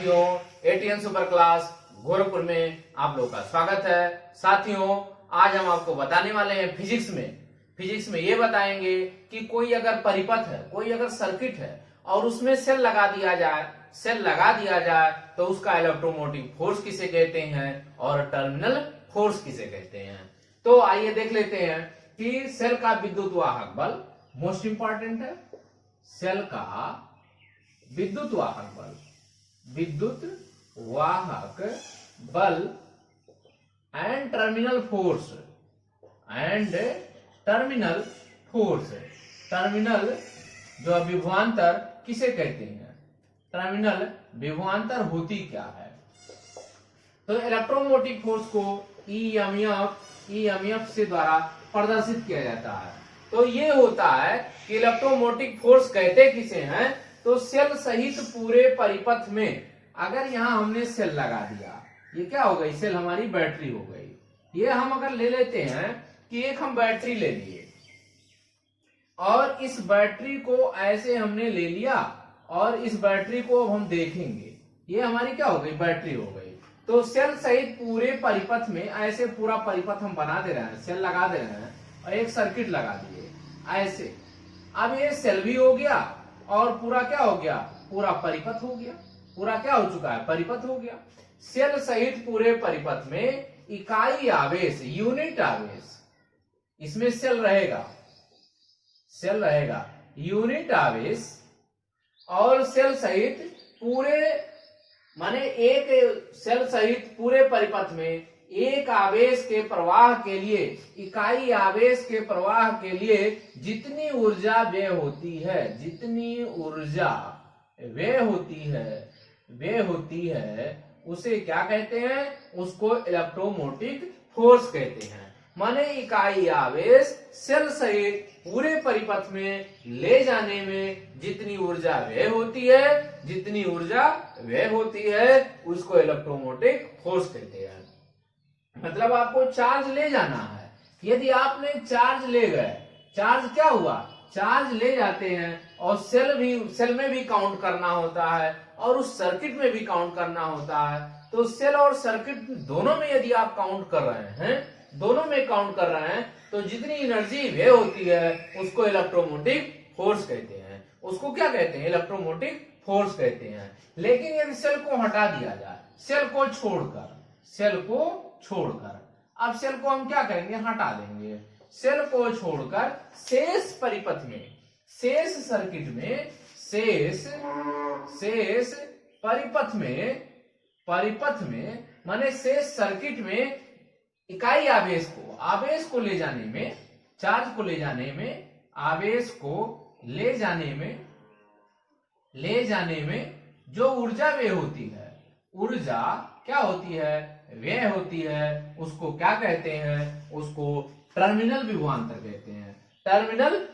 साथियों, ATN super class Gorakhpur में आप लोगों का स्वागत है। साथियों, आज हम आपको बताने वाले हैं फिजिक्स में ये बताएंगे कि कोई अगर परिपथ है, कोई अगर सर्किट है और उसमें सेल लगा दिया जाए तो उसका इलेक्ट्रोमोटिव फोर्स किसे कहते हैं और टर्मिनल फोर्स किसे कहते हैं। तो आइए देख लेते हैं कि सेल का विद्युत वाहक बल मोस्ट इंपॉर्टेंट है। सेल का विद्युत वाहक बल एंड टर्मिनल फोर्स टर्मिनल जो विभवांतर किसे कहते हैं, टर्मिनल विभवांतर होती क्या है। तो इलेक्ट्रोमोटिव फोर्स को ईएमएफ से द्वारा प्रदर्शित किया जाता है। तो ये होता है कि इलेक्ट्रोमोटिव फोर्स कहते किसे हैं, तो सेल सहित पूरे परिपथ में अगर यहां हमने सेल लगा दिया, ये क्या हो गई, सेल हमारी बैटरी हो गई। ये हम अगर ले लेते हैं कि एक हम बैटरी ले लिए और इस बैटरी को ऐसे हमने ले लिया और इस बैटरी को अब हम देखेंगे, ये हमारी क्या हो गई, बैटरी हो गई। तो सेल सहित पूरे परिपथ में ऐसे पूरा परिपथ हम बना दे रहे हैं, सेल लगा दे रहे हैं और एक सर्किट लगा दिए ऐसे। अब ये सेल भी हो गया और पूरा क्या हो गया, पूरा परिपथ हो गया। पूरा क्या हो चुका है, परिपथ हो गया। सेल सहित पूरे परिपथ में इकाई आवेश, यूनिट आवेश, इसमें सेल रहेगा यूनिट आवेश और सेल सहित पूरे माने एक सेल सहित पूरे परिपथ में एक आवेश के प्रवाह के लिए, इकाई आवेश के प्रवाह के लिए जितनी ऊर्जा व्यय होती है उसे क्या कहते हैं, उसको इलेक्ट्रोमोटिव फोर्स कहते हैं। माने इकाई आवेश सेल सहित पूरे परिपथ में ले जाने में जितनी ऊर्जा व्यय होती है उसको इलेक्ट्रोमोटिव फोर्स कहते हैं। मतलब आपको चार्ज ले जाना है, यदि आपने चार्ज ले गए, चार्ज क्या हुआ, चार्ज ले जाते हैं और सेल में भी काउंट करना होता है और उस सर्किट में भी काउंट करना होता है। तो सेल और सर्किट दोनों में यदि आप काउंट कर रहे हैं तो जितनी एनर्जी व्यय होती है उसको इलेक्ट्रोमोटिव फोर्स कहते हैं। उसको क्या कहते हैं, इलेक्ट्रोमोटिव फोर्स कहते हैं। लेकिन यदि सेल को हटा दिया जाए, सेल को छोड़कर अब सेल को हम क्या करेंगे, हटा देंगे। सेल को छोड़कर शेष परिपथ में, शेष सर्किट में, शेष परिपथ में माने शेष सर्किट में इकाई आवेश को ले जाने में, चार्ज को ले जाने में, आवेश को ले जाने में जो ऊर्जा व्यय होती है, ऊर्जा क्या होती है, व्यय होती है, उसको क्या कहते हैं, उसको टर्मिनल विभवांतर कहते हैं। टर्मिनल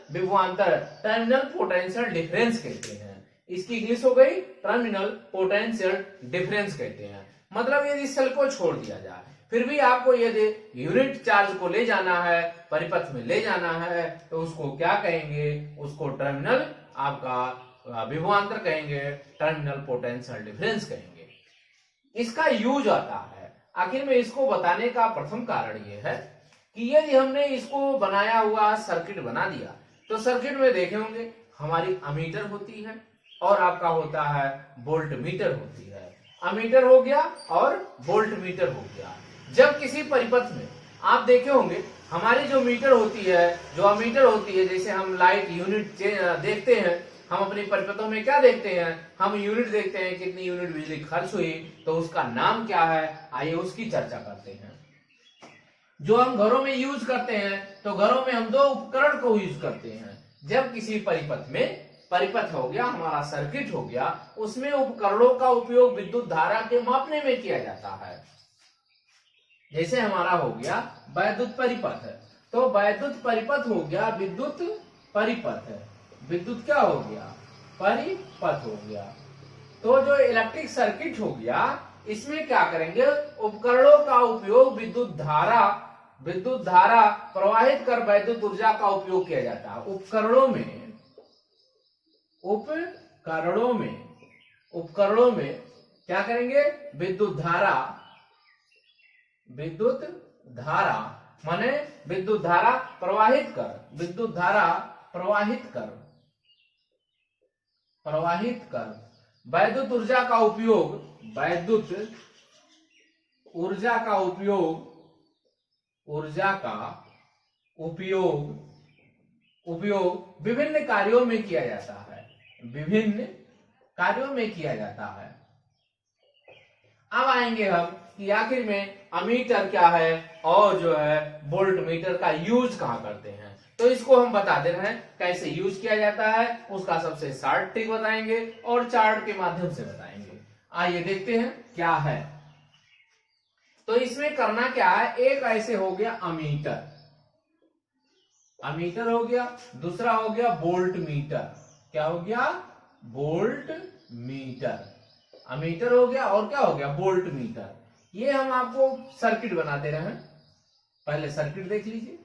पोटेंशियल डिफरेंस कहते हैं। इसकी इंग्लिश हो गई टर्मिनल पोटेंशियल डिफरेंस कहते हैं। मतलब यदि सेल को छोड़ दिया जाए फिर भी आपको यदि यूनिट चार्ज को ले जाना है, परिपथ में ले जाना है, तो उसको क्या कहेंगे, उसको टर्मिनल आपका विभवांतर कहेंगे, टर्मिनल पोटेंशियल डिफरेंस कहेंगे। इसका यूज आता है, आखिर में इसको बताने का प्रथम कारण यह है कि यदि हमने इसको बनाया हुआ सर्किट बना दिया तो सर्किट में देखे होंगे हमारी अमीटर होती है और आपका होता है वोल्ट मीटर होती है। अमीटर हो गया और वोल्ट मीटर हो गया। जब किसी परिपथ में आप देखे होंगे हमारी जो मीटर होती है, जो अमीटर होती है, जैसे हम लाइट यूनिट देखते हैं, हम अपने परिपथों में क्या देखते हैं, हम यूनिट देखते हैं, कितनी यूनिट बिजली खर्च हुई, तो उसका नाम क्या है, आइए उसकी चर्चा करते हैं। जो हम घरों में यूज करते हैं, तो घरों में हम दो उपकरण को यूज करते हैं। जब किसी परिपथ हो गया, हमारा सर्किट हो गया, उसमें उपकरणों का उपयोग विद्युत धारा के मापने में किया जाता है। जैसे हमारा हो गया वैद्युत परिपथ है, तो वैद्युत परिपथ हो गया विद्युत परिपथ है, विद्युत क्या हो गया, परिपथ हो गया। तो जो इलेक्ट्रिक सर्किट हो गया, इसमें क्या करेंगे, उपकरणों का उपयोग विद्युत धारा प्रवाहित कर वैद्युत ऊर्जा का उपयोग किया जाता है। उपकरणों में क्या करेंगे, विद्युत धारा माने विद्युत धारा प्रवाहित कर वैद्युत ऊर्जा का उपयोग विभिन्न कार्यों में किया जाता है। अब आएंगे हम कि आखिर में अमीटर क्या है और जो है वोल्ट मीटर का यूज कहां करते हैं। तो इसको हम बता दे रहे हैं कैसे यूज किया जाता है, उसका सबसे शॉर्ट ट्रिक बताएंगे और चार्ट के माध्यम से बताएंगे। आइए देखते हैं क्या है। तो इसमें करना क्या है, एक ऐसे हो गया अमीटर हो गया, दूसरा हो गया वोल्ट मीटर। क्या हो गया, वोल्ट मीटर। अमीटर हो गया और क्या हो गया, वोल्ट मीटर। ये हम आपको सर्किट बना दे रहे हैं, पहले सर्किट देख लीजिए।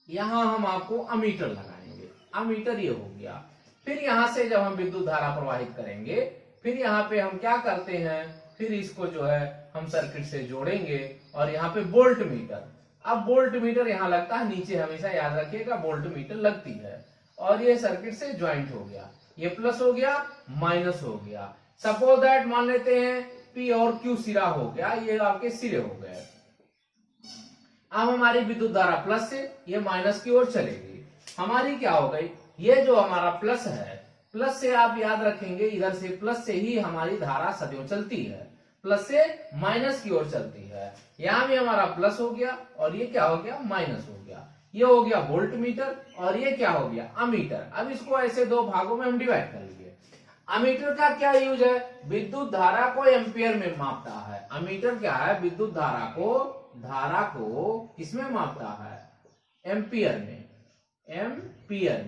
यहां हम आपको अमीटर लगाएंगे, अमीटर ये हो गया। फिर यहां से जब हम विद्युत धारा प्रवाहित करेंगे, फिर यहाँ पे हम क्या करते हैं, फिर इसको जो है हम सर्किट से जोड़ेंगे और यहाँ पे वोल्ट मीटर। अब वोल्ट मीटर यहाँ लगता है नीचे, हमेशा याद रखिएगा वोल्ट मीटर लगती है। और ये सर्किट से ज्वाइंट हो गया, ये प्लस हो गया, माइनस हो गया। सपोज दैट मान लेते हैं पी और क्यू सिरा हो गया, ये आपके सिरे हो गए। अब हमारी विद्युत धारा प्लस से ये माइनस की ओर चलेगी। हमारी क्या हो गई, ये जो हमारा प्लस है, प्लस से आप याद रखेंगे इधर से प्लस से ही हमारी धारा सदैव चलती है, प्लस से माइनस की ओर चलती है। यहां भी हमारा प्लस हो गया और ये क्या हो गया, माइनस हो गया। ये हो गया वोल्ट मीटर और ये क्या हो गया, अमीटर। अब इसको ऐसे दो भागों में हम डिवाइड कर लीजिए। अमीटर का क्या यूज है, विद्युत धारा को एम्पियर में मापता है। अमीटर क्या है, विद्युत धारा को किसमें मापता है, एम्पियर में।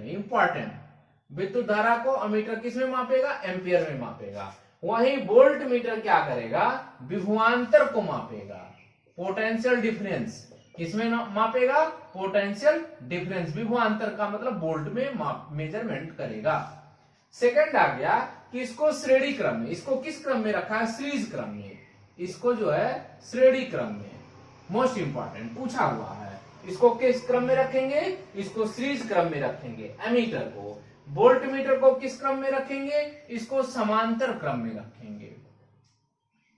इंपॉर्टेंट, विद्युत धारा को अमीटर किसमें मापेगा, एम्पियर में मापेगा। वहीं वोल्ट मीटर क्या करेगा, विभवांतर को मापेगा, पोटेंशियल डिफरेंस। किसमें मापेगा, पोटेंशियल डिफरेंस। विभवांतर का मतलब वोल्ट में मेजरमेंट करेगा। सेकंड आ गया कि इसको श्रेणी क्रम में, इसको किस क्रम में रखा है, सीरीज क्रम में। इसको जो है श्रेणी क्रम में, मोस्ट इंपॉर्टेंट पूछा हुआ है। इसको किस क्रम में रखेंगे, इसको सीरीज क्रम में रखेंगे एमीटर को। वोल्ट मीटर को किस क्रम में रखेंगे, इसको समांतर क्रम में रखेंगे,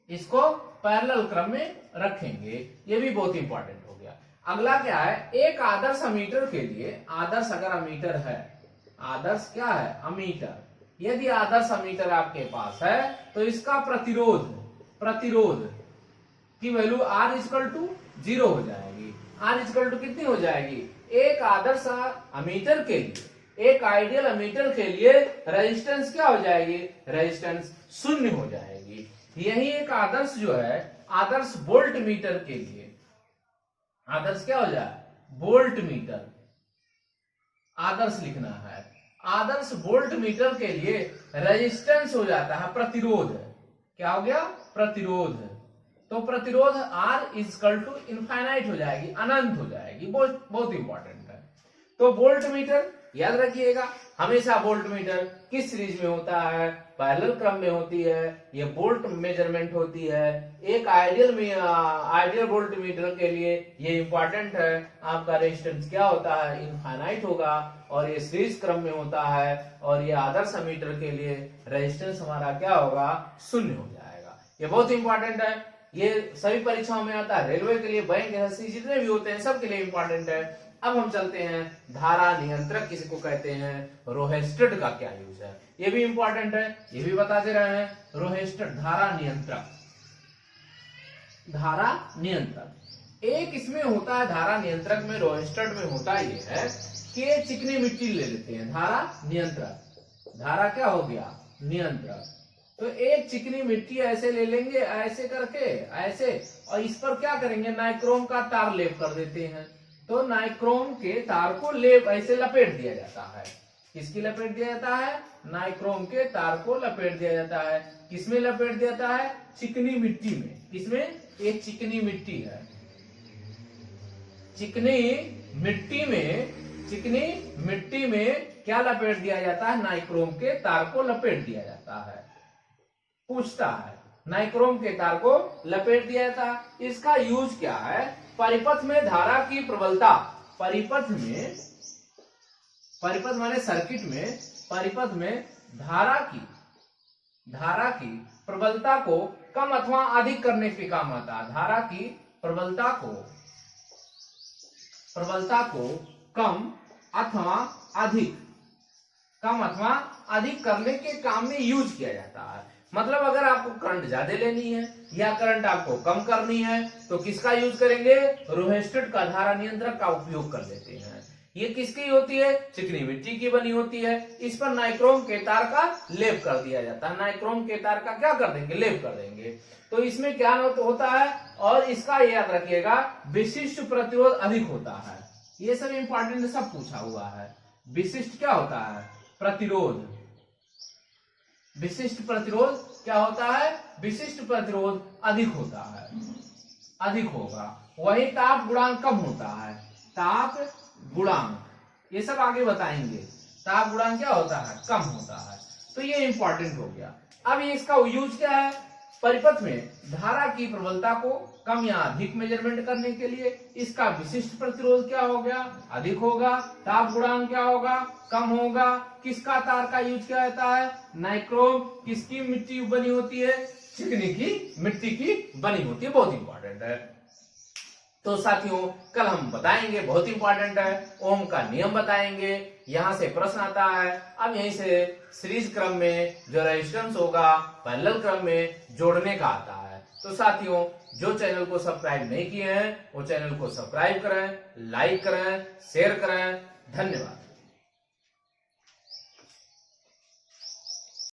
इसको पैरेलल क्रम में रखेंगे। ये भी बहुत इंपॉर्टेंट हो गया। अगला क्या है, एक आदर्श अमीटर के लिए, आदर्श अगर अमीटर है, आदर्श क्या है, अमीटर। यदि आदर्श अमीटर आपके पास है तो इसका प्रतिरोध की वैल्यू R इक्वल टू 0 हो जाएगी। R इक्वल टू कितनी हो जाएगी, एक आदर्श अमीटर के लिए, एक आइडियल अमीटर के लिए रेजिस्टेंस क्या हो जाएगी, रेजिस्टेंस 0 हो जाएगी। यही एक आदर्श जो है, आदर्श वोल्ट मीटर के लिए, आदर्श क्या हो जाए, वोल्ट मीटर, आदर्श लिखना है। आदर्श वोल्ट मीटर के लिए रेजिस्टेंस हो जाता है प्रतिरोध। क्या हो गया, प्रतिरोध। तो प्रतिरोध R इक्वल टू इनफाइनाइट हो जाएगी, अनंत हो जाएगी। बहुत इंपॉर्टेंट है। तो वोल्ट मीटर याद रखिएगा, हमेशा वोल्ट मीटर किस सीरीज में होता है, पैरेलल क्रम में होती है। ये वोल्ट मेजरमेंट होती है। एक आइडियल वोल्ट मीटर के लिए ये इंपॉर्टेंट है, आपका रेजिस्टेंस क्या होता है, इनफाइनाइट होगा और ये सीरीज क्रम में होता है। और ये आदर्श मीटर के लिए रेजिस्टेंस हमारा क्या होगा, 0 हो जाएगा। ये बहुत इंपॉर्टेंट है, ये सभी परीक्षाओं में आता है, रेलवे के लिए, बैंक, एसएससी जितने भी होते हैं सबके लिए इंपॉर्टेंट है। अब हम चलते हैं धारा नियंत्रक किसको कहते हैं, रोहेस्टेड का क्या यूज है, ये भी इंपॉर्टेंट है, ये भी बता दे रहे हैं। रोहेस्टेड धारा नियंत्रक एक इसमें होता है, धारा नियंत्रक में, रोहेस्टेड में होता ये है कि चिकनी मिट्टी ले लेते हैं। धारा नियंत्रक, धारा क्या हो गया, नियंत्रक। तो एक चिकनी मिट्टी ऐसे ले लेंगे, ऐसे करके ऐसे, और इस पर क्या करेंगे, नाइक्रोम का तार लेप कर देते हैं। तो नाइक्रोम के तार को लेप ऐसे लपेट दिया जाता है। किसकी लपेट दिया जाता है, नाइक्रोम के तार को लपेट दिया जाता है। किसमें लपेट दिया जाता है, चिकनी मिट्टी में। किसमें, एक चिकनी मिट्टी है, चिकनी मिट्टी में चिकनी मिट्टी में क्या लपेट दिया जाता है? नाइक्रोम के तार को लपेट दिया जाता है। पूछता है, नाइक्रोम के तार को लपेट दिया जाता है। इसका यूज क्या है? परिपथ में धारा की प्रबलता, परिपथ माने सर्किट में, परिपथ में धारा की प्रबलता को कम अथवा अधिक करने के काम आता है। धारा की प्रबलता को कम अथवा अधिक करने के काम में यूज किया जाता है। मतलब अगर आपको करंट ज्यादा लेनी है या करंट आपको कम करनी है तो किसका यूज करेंगे? रोहेस्टेड का धारा नियंत्रक का उपयोग कर लेते हैं। ये किसकी होती है? चिकनी मिट्टी की बनी होती है। इस पर नाइक्रोम के तार का लेप कर दिया जाता है। नाइक्रोम के तार का क्या कर देंगे? लेप कर देंगे। तो इसमें क्या होता है? और इसका याद रखिएगा, विशिष्ट प्रतिरोध अधिक होता है। ये सब इंपॉर्टेंट सब पूछा हुआ है। विशिष्ट क्या होता है? प्रतिरोध। विशिष्ट प्रतिरोध क्या होता है? विशिष्ट प्रतिरोध अधिक होता है, अधिक होगा। वही ताप गुणांक कम होता है। ताप गुणांक ये सब आगे बताएंगे। ताप गुणांक क्या होता है? कम होता है। तो ये इंपॉर्टेंट हो गया। अब इसका यूज क्या है? परिपथ में धारा की प्रबलता को कम या अधिक मेजरमेंट करने के लिए इसका विशिष्ट प्रतिरोध क्या हो गया? अधिक होगा। ताप गुणांक क्या होगा? कम होगा। किसका तार का यूज किया जाता है? नाइक्रोम। किसकी मिट्टी बनी होती है? चिकनी की मिट्टी की बनी होती है। बहुत इंपॉर्टेंट है। तो साथियों कल हम बताएंगे, बहुत इंपॉर्टेंट है, ओम का नियम बताएंगे। यहां से प्रश्न आता है। अब यहीं से सीरीज क्रम में जो रेजिस्टेंस होगा पैरेलल क्रम में जोड़ने का आता है। तो साथियों जो चैनल को सब्सक्राइब नहीं किए हैं वो चैनल को सब्सक्राइब करें, लाइक करें, शेयर करें। धन्यवाद।